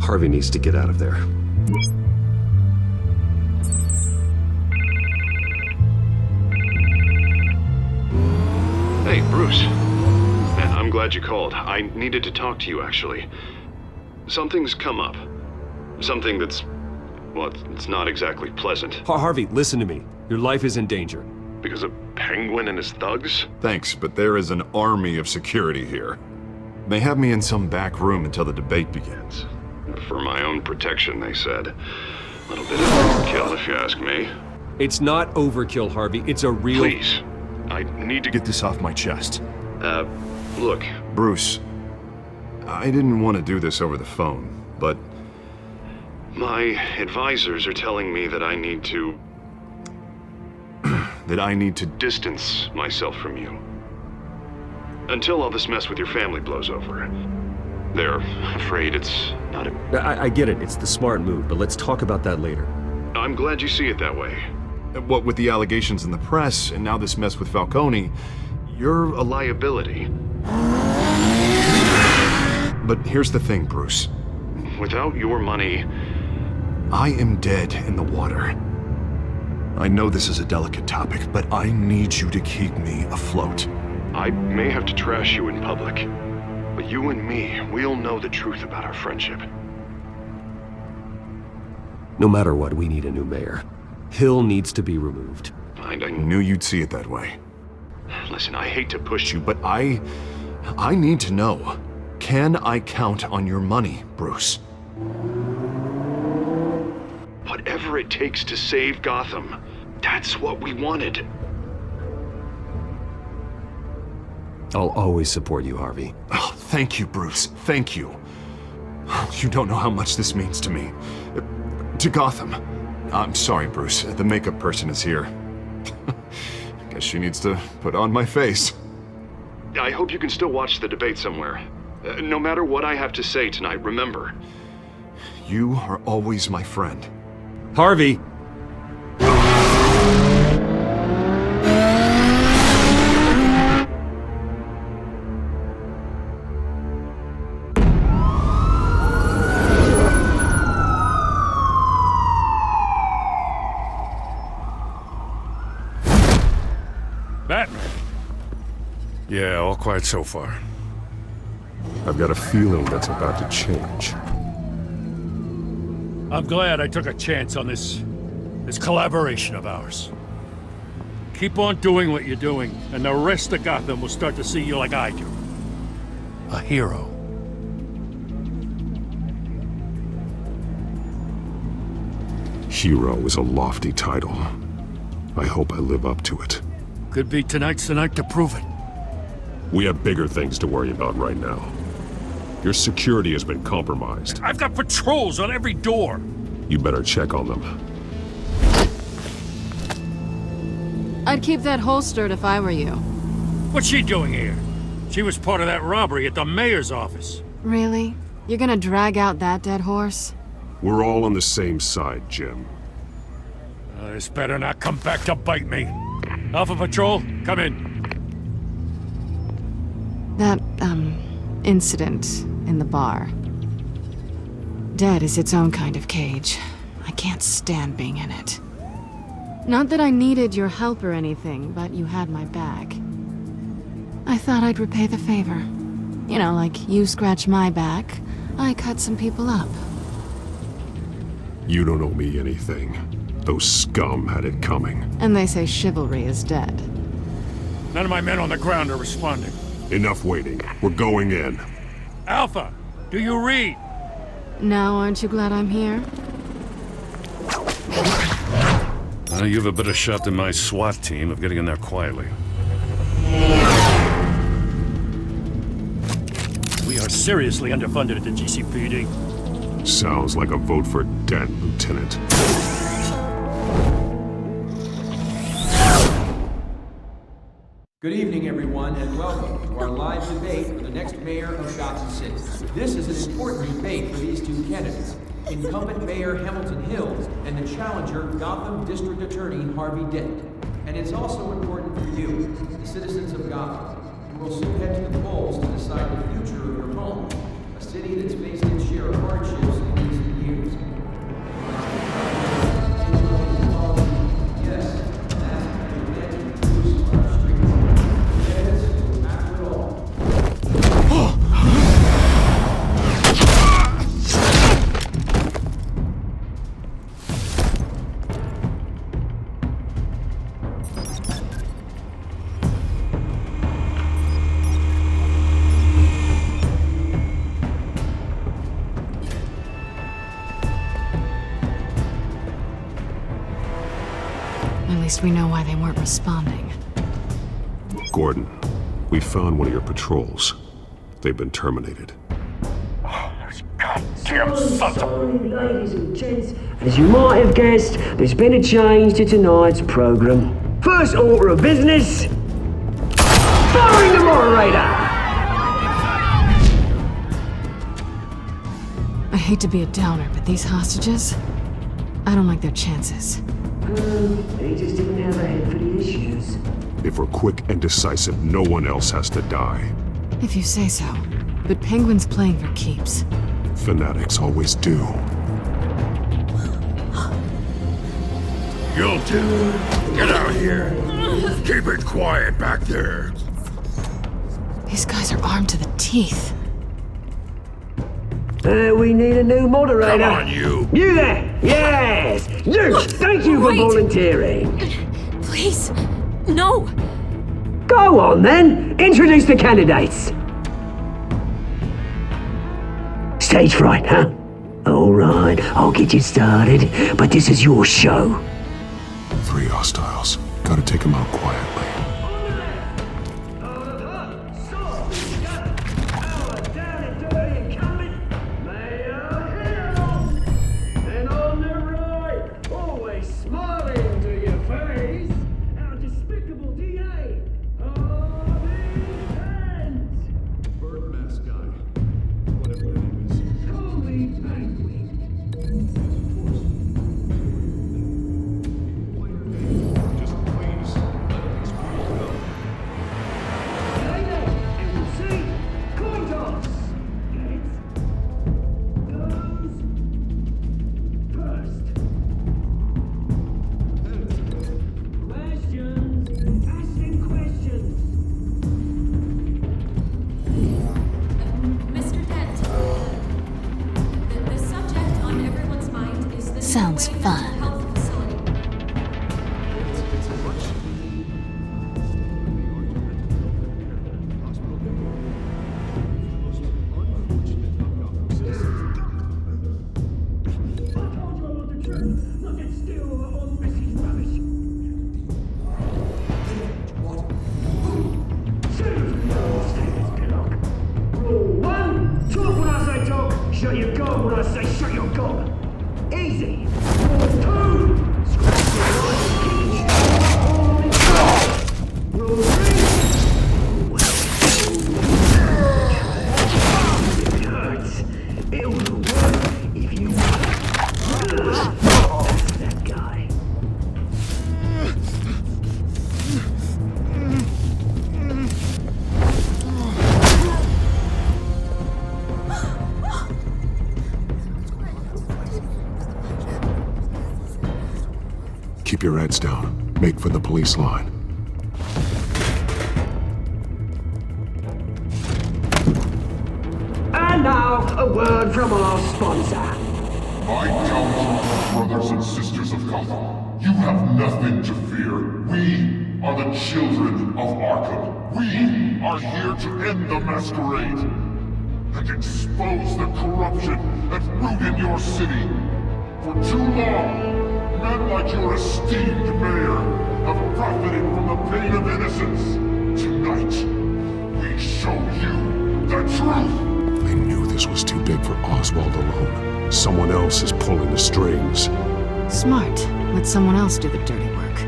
Harvey needs to get out of there.
Hey, Bruce. Man, I'm glad you called. I needed to talk to you, actually. Something's come up. Something that's... well, it's not exactly pleasant.
Harvey, listen to me. Your life is in danger.
Because of Penguin and his thugs?
Thanks, but there is an army of security here. They have me in some back room until the debate begins.
For my own protection, they said. A little bit of overkill, if you ask me.
It's not overkill, Harvey. It's a real...
Please. I need to
Get this off my chest.
Look.
Bruce, I didn't want to do this over the phone, but...
my advisors are telling me that I need to...
that I need to
distance myself from you. Until all this mess with your family blows over. They're afraid it's not a...
I get it. It's the smart move, but let's talk about that later.
I'm glad you see it that way.
What with the allegations in the press, and now this mess with Falcone, you're
A liability.
But here's the thing, Bruce.
Without your money...
I am dead in the water. I know this is a delicate topic, but I need you to keep me afloat.
I may have to trash you in public, but you and me, we'll know the truth about our friendship.
No matter what, we need a new mayor. Hill needs to be removed.
I
knew you'd see it that way.
Listen, I hate to push you,
But I need to know. Can I count on your money, Bruce?
whatever it takes to save Gotham. That's what we wanted.
I'll always support you, Harvey.
Oh, thank you, Bruce. Thank you. You don't know how much this means to me. To Gotham. I'm sorry, Bruce. The makeup person is here. Guess she needs to put on my face.
I hope you can still watch the debate somewhere. No matter what I have to say tonight, remember.
You are always my friend.
Harvey!
Yeah, all quiet so far.
I've got a feeling that's about to change.
I'm glad I took a chance on this collaboration of ours. Keep on doing what you're doing, and the rest of Gotham will start to see you like I do. A hero.
Hero is a lofty title. I hope I live up to it.
Could be tonight's the night to prove it.
We have bigger things to worry about right now. Your security has been compromised.
I've got patrols on every door.
You better check on them.
I'd keep that holstered if I were you.
What's she doing here? She was part of that robbery at the mayor's office.
Really? You're gonna drag out that dead horse?
We're all on the same side, Jim.
This better not come back to bite me. Alpha Patrol, come in.
That, incident in the bar. Dead is its own kind of cage. I can't stand being in it. Not that I needed your help or anything, but you had my back. I thought I'd repay the favor. You know, like you scratch my back, I cut some people up.
You don't owe me anything. Those scum had it coming.
And they say chivalry is dead.
None of my men on the ground are responding.
Enough waiting. We're going in.
Alpha, do you read?
Now, aren't you glad I'm here?
You have a better shot than my SWAT team of getting in there quietly. We are seriously underfunded at the GCPD.
Sounds like a vote for Dent, Lieutenant.
Good evening, everyone, and welcome to our live debate for the next mayor of Gotham City. This is an important debate for these two candidates, incumbent Mayor Hamilton Hill and the challenger Gotham District Attorney Harvey Dent. And it's also important for you, the citizens of Gotham, who will soon head to the polls to decide the future of your home, a city that's faced its share of hardships in recent years.
We know why they weren't responding.
Gordon, we found one of your patrols. They've been terminated.
Oh, those goddamn sons of... Ladies and gents, as you might have guessed, there's been a change to tonight's program. First order of business, firing the moderator!
I hate to be a downer, but these hostages, I don't like their chances.
They just didn't have a head for the issues.
If we're quick and decisive, no one else has to die.
If you say so. But Penguin's playing for keeps.
Fanatics always do.
You two, get out here. Keep it quiet back there.
These guys are armed to the teeth.
We need a new moderator.
Come on, you.
You there! Yes! You! Thank you for volunteering.
Please, no.
Go on, then. Introduce the candidates. Stage fright, huh? All right, I'll get you started, but this is your show.
3 hostiles. Gotta take them out quietly.
Sounds fun.
Shut your gob when I say shut your gob. Easy. Rule 2. Scratch your eyes and pinch. Rule 3. If it hurts, it will work if you That's that guy.
Keep your heads down. Make for the police line.
And now, a word from our sponsor.
My counsel, brothers and sisters of Gotham, you have nothing to fear. We are the children of Arkham. We are here to end the masquerade and expose the corruption that rooted your city. For too long, men like your esteemed mayor have profited from the pain of innocence. Tonight, we show you the truth.
They knew this was too big for Oswald alone. Someone else is pulling the strings.
Smart. Let someone else do the dirty work.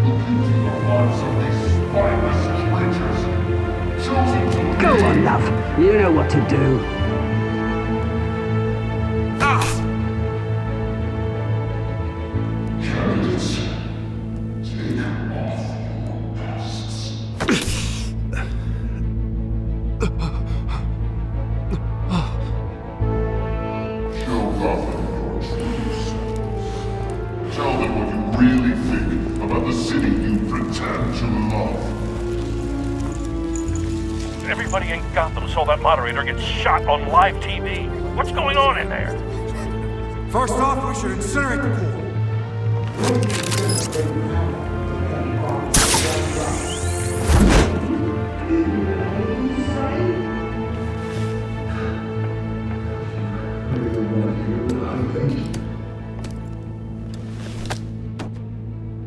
Look into the lives of these spineless creatures, choosing to
Go on, love. You know what to do.
Candidates, take off your masks. Show Gotham your true selves. Tell them what you really think about the city you pretend to love.
Everybody in Gotham saw that moderator get shot on live TV. What's going on in there?
First off, we should incinerate the pool.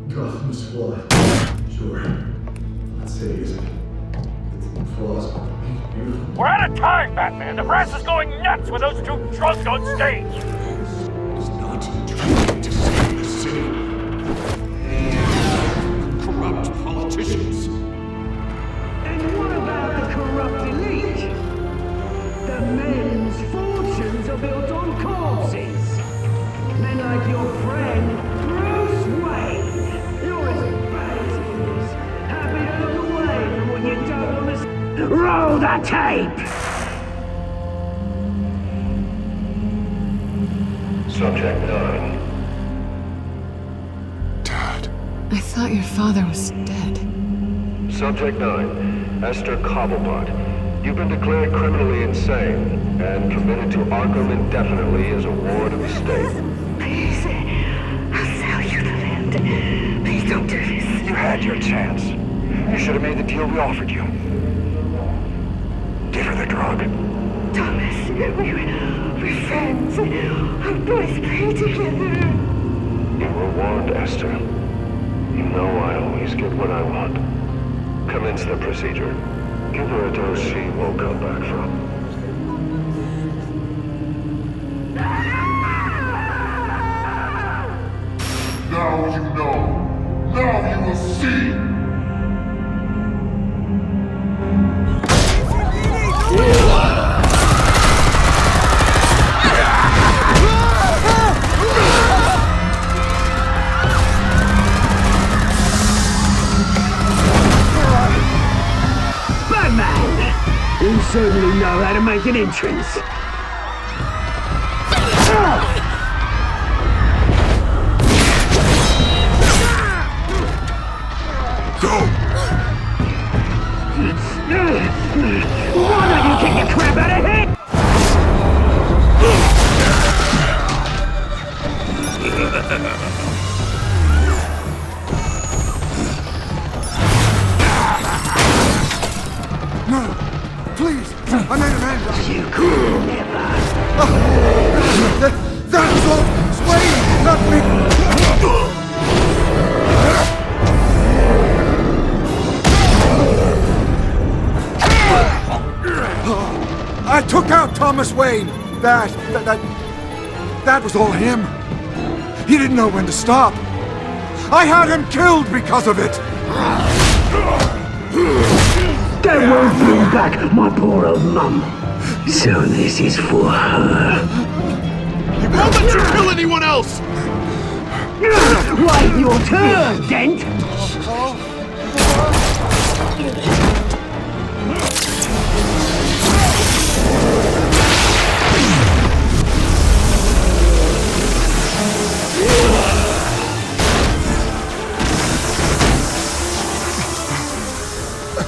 Gotham's flawed. Sure. Let's say is it. It's flaws. Beautiful.
We're out of time, Batman. The press is going nuts with those two drunks on stage.
It's not trying to save the city. Corrupt politicians.
And what about the corrupt elite? The men's fortunes are built on corpses. Men like your friend, Bruce Wayne. You're as bad as he is. Happy to look away from what you don't want to see. Roll the tape!
Subject 9.
I thought your father was dead.
Subject 9. Esther Cobblepot. You've been declared criminally insane and committed to Arkham indefinitely as a ward of the state.
Please, I'll sell you the land. Please don't do this.
You had your chance. You should have made the deal we offered you. Give her the drug.
Thomas, we're friends. Our boys play together.
You were warned, Esther. You know I always get what I want. Commence the procedure. Give her a dose she won't come back from.
Now you know. Now you will see.
Batman! You certainly know how to make an entrance. Why don't you kick the crap out of him?
No! Please! I made amends!
You could never!
That was all Wayne, not me! I took out Thomas Wayne! That was all him! He didn't know when to stop! I had him killed because of it!
That won't bring back my poor old mum. So this is for her.
He won't let you kill anyone else!
Wait your turn, Dent!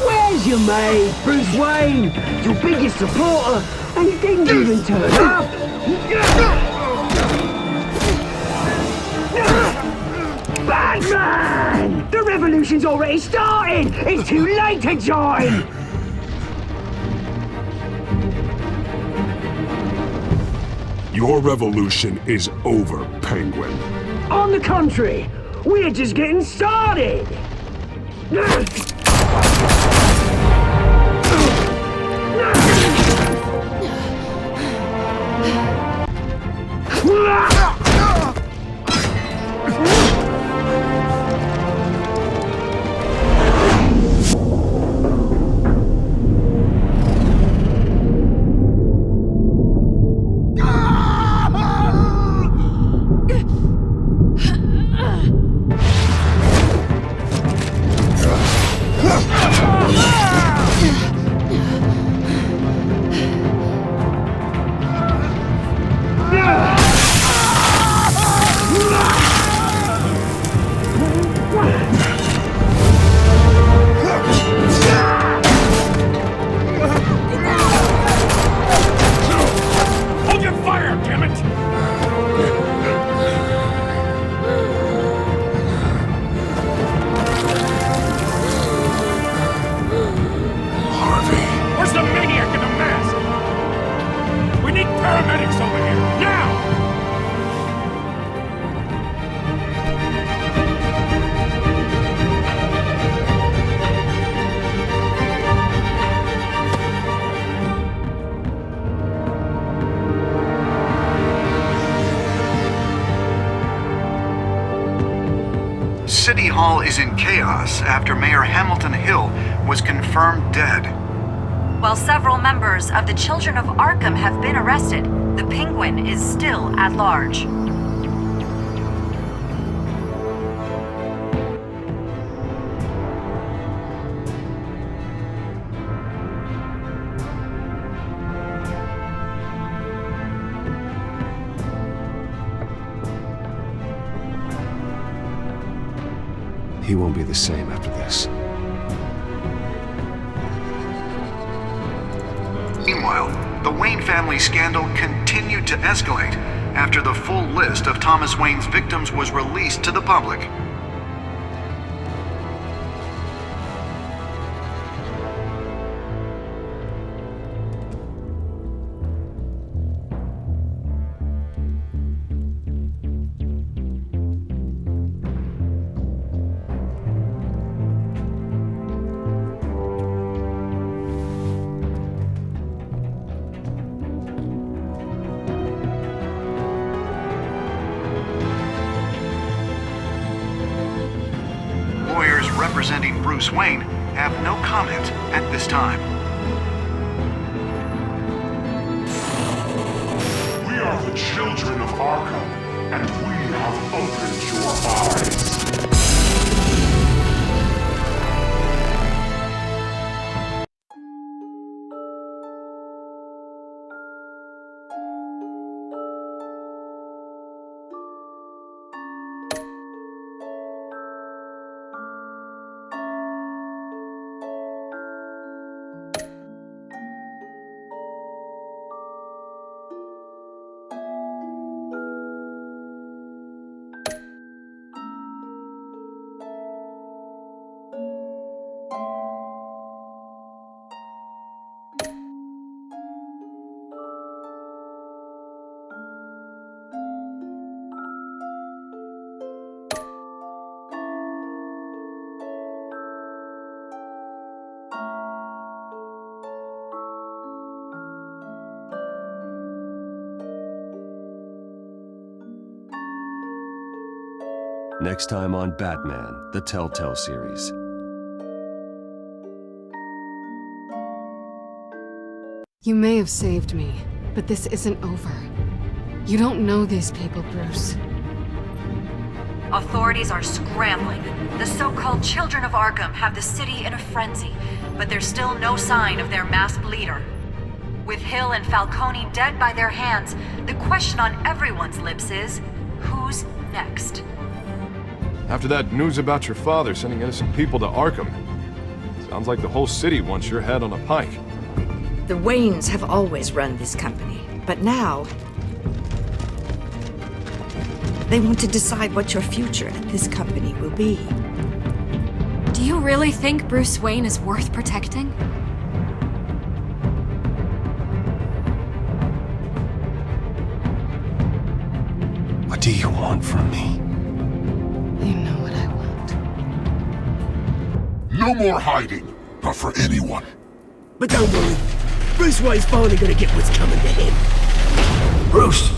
Where's your mate, Bruce Wayne? Your biggest supporter, and he didn't even turn up! Batman! The revolution's already started! It's too late to join!
Your revolution is over, Penguin.
On the contrary, we're just getting started!
City Hall is in chaos after Mayor Hamilton Hill was confirmed dead.
While several members of the Children of Arkham have been arrested, the Penguin is still at large.
He won't be the same after this.
Meanwhile, the Wayne family scandal continued to escalate after the full list of Thomas Wayne's victims was released to the public. Lawyers representing Bruce Wayne have no comment at this time.
We are the children of Arkham, and we have opened your eyes.
Next time on Batman, the Telltale Series.
You may have saved me, but this isn't over. You don't know these people, Bruce.
Authorities are scrambling. The so-called Children of Arkham have the city in a frenzy, but there's still no sign of their masked leader. With Hill and Falcone dead by their hands, the question on everyone's lips is, who's next?
After that news about your father sending innocent people to Arkham, sounds like the whole city wants your head on a pike.
The Waynes have always run this company, but now they want to decide what your future at this company will be.
Do you really think Bruce Wayne is worth protecting?
What do you want from me?
You know what I want.
No more hiding, not for anyone.
But don't worry, Bruce Wayne's finally gonna get what's coming to him.
Bruce!